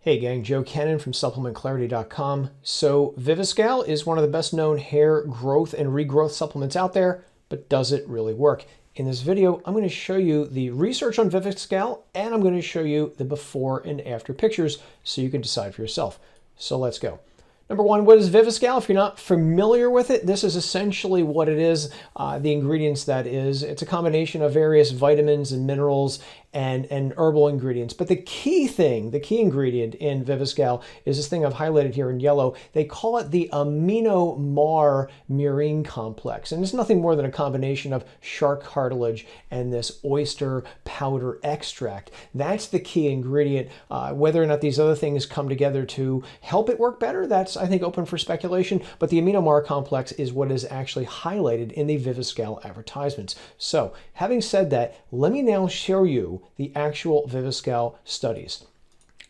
Hey gang, Joe Cannon from supplementclarity.com. So Viviscal is one of the best known hair growth and regrowth supplements out there, but does it really work? In this video, I'm going to show you the research on Viviscal and I'm going to show you the before and after pictures so you can decide for yourself. So let's go. Number one, what is Viviscal? If you're not familiar with it, this is essentially what it is, the ingredients that is. It's a combination of various vitamins and minerals and herbal ingredients. But the key ingredient in Viviscal is this thing I've highlighted here in yellow. They call it the amino mar murine complex. And it's nothing more than a combination of shark cartilage and this oyster powder extract. That's the key ingredient. Whether or not these other things come together to help it work better, that's, I think, open for speculation. But the amino mar complex is what is actually highlighted in the Viviscal advertisements. So having said that, let me now show you the actual Viviscal studies.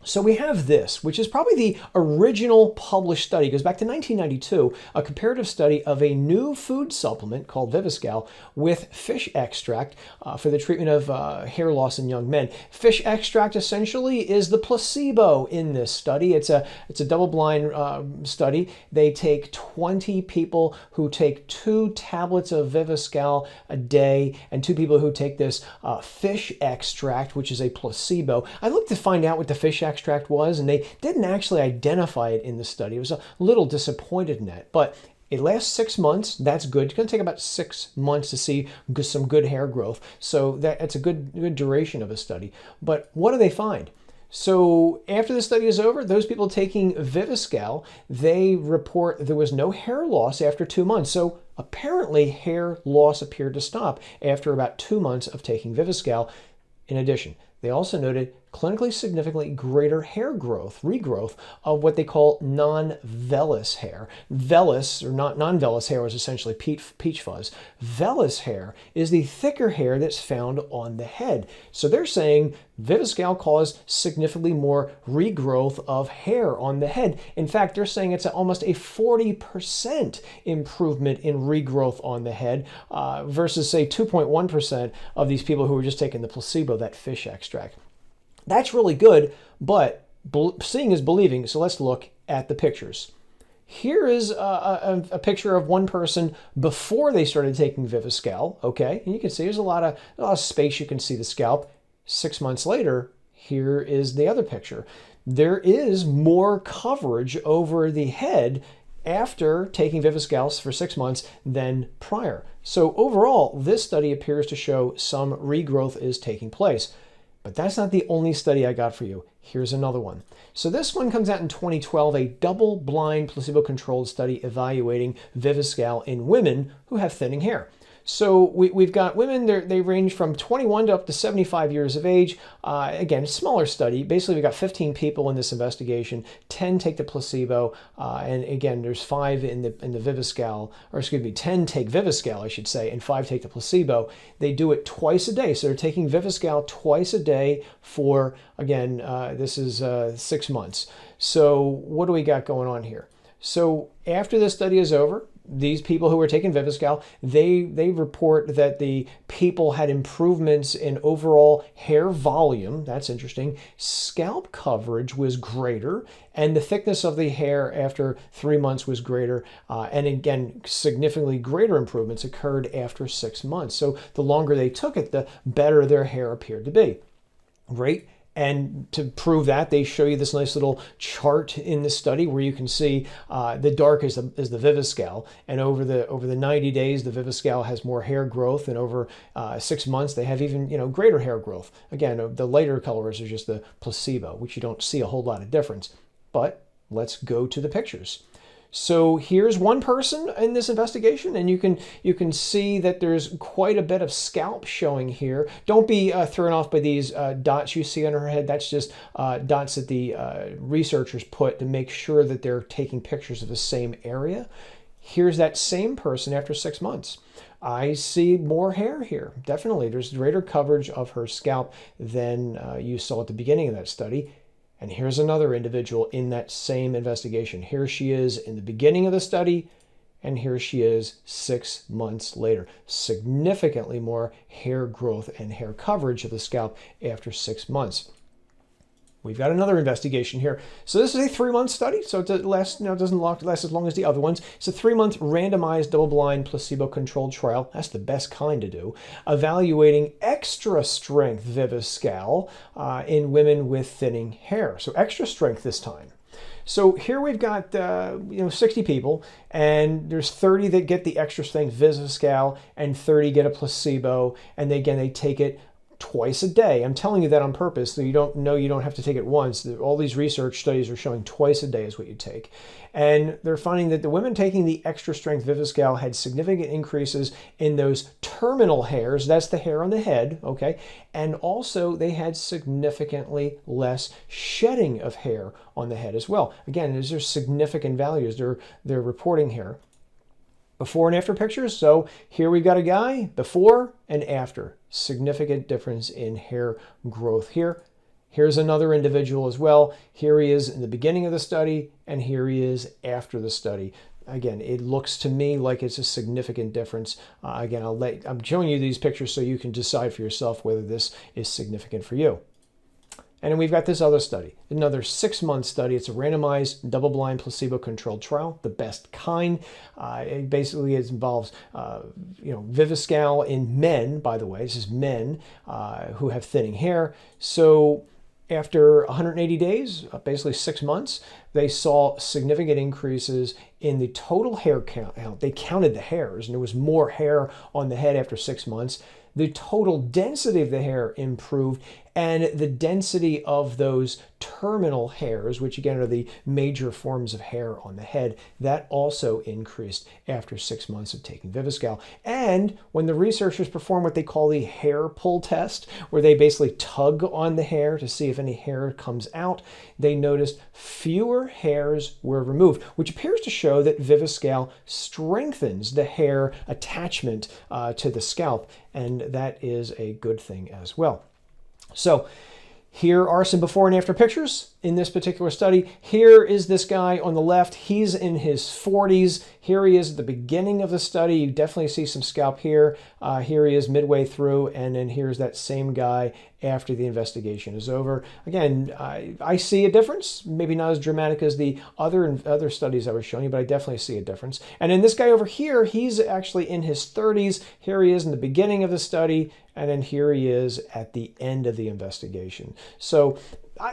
So we have this, which is probably the original published study. It goes back to 1992, a comparative study of a new food supplement called Viviscal with fish extract for the treatment of hair loss in young men. Fish extract essentially is the placebo in this study. It's a double-blind study. They take 20 people who take 2 tablets of Viviscal a day and 2 people who take this fish extract, which is a placebo. I looked to find out what the fish extract was, and they didn't actually identify it in the study. I was a little disappointed in that, but it lasts 6 months. That's good. It's going to take about 6 months to see some good hair growth, so that's a good duration of a study. But what do they find? So after the study is over, those people taking Viviscal, they report there was no hair loss after 2 months. So apparently hair loss appeared to stop after about 2 months of taking Viviscal. In addition, they also noted clinically significantly greater hair growth, regrowth of what they call non-vellus hair. Vellus, or not non-vellus hair, is essentially peach fuzz. Vellus hair is the thicker hair that's found on the head. So they're saying Viviscal caused significantly more regrowth of hair on the head. In fact, they're saying it's almost a 40% improvement in regrowth on the head versus, say, 2.1% of these people who were just taking the placebo, that fish extract. That's really good, but seeing is believing, so let's look at the pictures. Here is a picture of one person before they started taking Viviscal, okay? And you can see there's a lot of space. You can see the scalp. 6 months later, here is the other picture. There is more coverage over the head after taking Viviscal for 6 months than prior. So overall, this study appears to show some regrowth is taking place. But that's not the only study I got for you. Here's another one. So this one comes out in 2012, a double-blind placebo-controlled study evaluating Viviscal in women who have thinning hair. So we've got women, they range from 21 to up to 75 years of age. Again, smaller study. Basically, we've got 15 people in this investigation. 10 take the placebo. And again, there's 5 in the Viviscal, or excuse me, 10 take Viviscal, I should say, and 5 take the placebo. They do it twice a day. So they're taking Viviscal twice a day for, again, this is 6 months. So what do we got going on here? So after this study is over, these people who were taking Viviscal, they report that the people had improvements in overall hair volume. That's interesting. Scalp coverage was greater, and the thickness of the hair after 3 months was greater. And again, significantly greater improvements occurred after 6 months. So the longer they took it, the better their hair appeared to be. Right? And to prove that, they show you this nice little chart in the study where you can see the dark is the Viviscal, and over the 90 days, the Viviscal has more hair growth, and over 6 months, they have even greater hair growth. Again, the lighter colors are just the placebo, which you don't see a whole lot of difference. But let's go to the pictures. So here's one person in this investigation, and you can see that there's quite a bit of scalp showing here. Don't be thrown off by these dots you see on her head. That's just dots that the researchers put to make sure that they're taking pictures of the same area. Here's that same person after 6 months. I see more hair here. Definitely, there's greater coverage of her scalp than you saw at the beginning of that study. And here's another individual in that same investigation. Here she is in the beginning of the study, and here she is 6 months later. Significantly more hair growth and hair coverage of the scalp after 6 months. We've got another investigation here. So this is a 3-month study, so it lasts, doesn't last as long as the other ones. It's a 3-month randomized, double-blind, placebo-controlled trial. That's the best kind to do. Evaluating extra strength Viviscal in women with thinning hair. So extra strength this time. So here we've got 60 people, and there's 30 that get the extra strength Viviscal, and 30 get a placebo, and again they take it twice a day. I'm telling you that on purpose, so you don't have to take it once. All these research studies are showing twice a day is what you take. And they're finding that the women taking the extra strength Viviscal had significant increases in those terminal hairs. That's the hair on the head, okay? And also they had significantly less shedding of hair on the head as well. Again, these are significant values they're reporting here. Before and after pictures. So here we've got a guy before and after. Significant difference in hair growth here. Here's another individual as well. Here he is in the beginning of the study, and here he is after the study. Again, it looks to me like it's a significant difference. Again, I'm showing you these pictures so you can decide for yourself whether this is significant for you. And then we've got this other study, another 6-month study. It's a randomized, double-blind, placebo-controlled trial, the best kind. It involves, Viviscal in men. By the way, this is men who have thinning hair. So after 180 days, basically 6 months, they saw significant increases in the total hair count. They counted the hairs, and there was more hair on the head after 6 months. The total density of the hair improved, and the density of those terminal hairs, which again are the major forms of hair on the head, that also increased after 6 months of taking Viviscal. And when the researchers performed what they call the hair pull test, where they basically tug on the hair to see if any hair comes out, they noticed fewer hairs were removed, which appears to show that Viviscal strengthens the hair attachment to the scalp, and that is a good thing as well. So here are some before and after pictures in this particular study. Here is this guy on the left. He's in his 40s. Here he is at the beginning of the study. You definitely see some scalp here. Here he is midway through, and then here's that same guy after the investigation is over. Again, I see a difference. Maybe not as dramatic as the other studies I was showing you, but I definitely see a difference. And then this guy over here, he's actually in his 30s. Here he is in the beginning of the study, and then here he is at the end of the investigation. So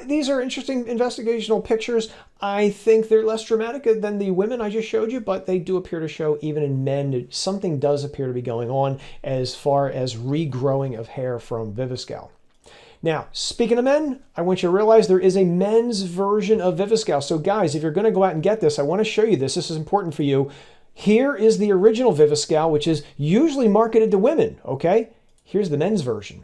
these are interesting investigational pictures. I think they're less dramatic than the women I just showed you, but they do appear to show, even in men, something does appear to be going on as far as regrowing of hair from Viviscal. Now, speaking of men, I want you to realize there is a men's version of Viviscal. So guys, if you're going to go out and get this, I want to show you this. This is important for you. Here is the original Viviscal, which is usually marketed to women, okay? Here's the men's version.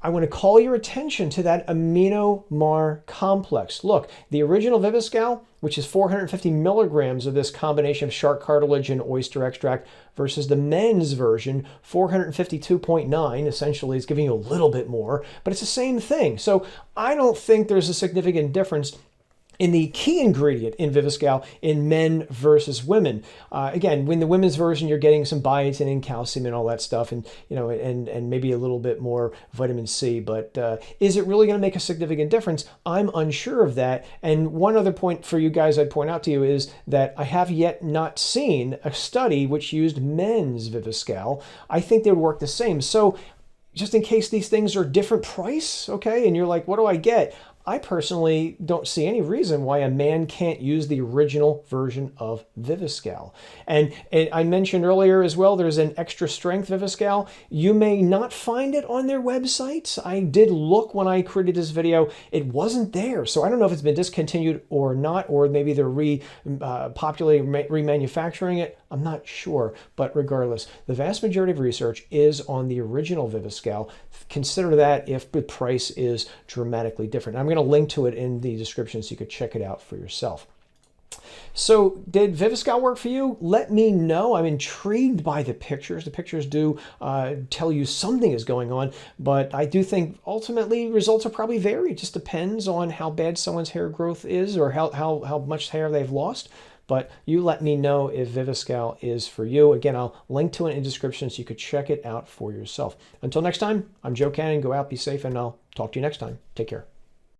I want to call your attention to that amino mar complex. Look, the original Viviscal, which is 450 milligrams of this combination of shark cartilage and oyster extract, versus the men's version, 452.9. Essentially, it's giving you a little bit more, but it's the same thing. So I don't think there's a significant difference in the key ingredient in Viviscal in men versus women. Again, when the women's version, you're getting some biotin and calcium and all that stuff, and and maybe a little bit more vitamin C. But is it really going to make a significant difference? I'm unsure of that. And one other point for you guys I'd point out to you is that I have yet not seen a study which used men's Viviscal. I think they would work the same. So just in case these things are different price, okay, and you're like, what do I get? I personally don't see any reason why a man can't use the original version of Viviscal. And I mentioned earlier as well, there's an extra strength Viviscal. You may not find it on their website. I did look when I created this video. It wasn't there. So I don't know if it's been discontinued or not, or maybe they're remanufacturing it. I'm not sure. But regardless, the vast majority of research is on the original Viviscal. Consider that if the price is dramatically different. I'm going to link to it in the description so you could check it out for yourself. So did Viviscal work for you? Let me know. I'm intrigued by the pictures. The pictures do tell you something is going on, but I do think ultimately results are probably vary. It just depends on how bad someone's hair growth is or how much hair they've lost. But you let me know if Viviscal is for you. Again, I'll link to it in the description so you could check it out for yourself. Until next time, I'm Joe Cannon. Go out, be safe, and I'll talk to you next time. Take care.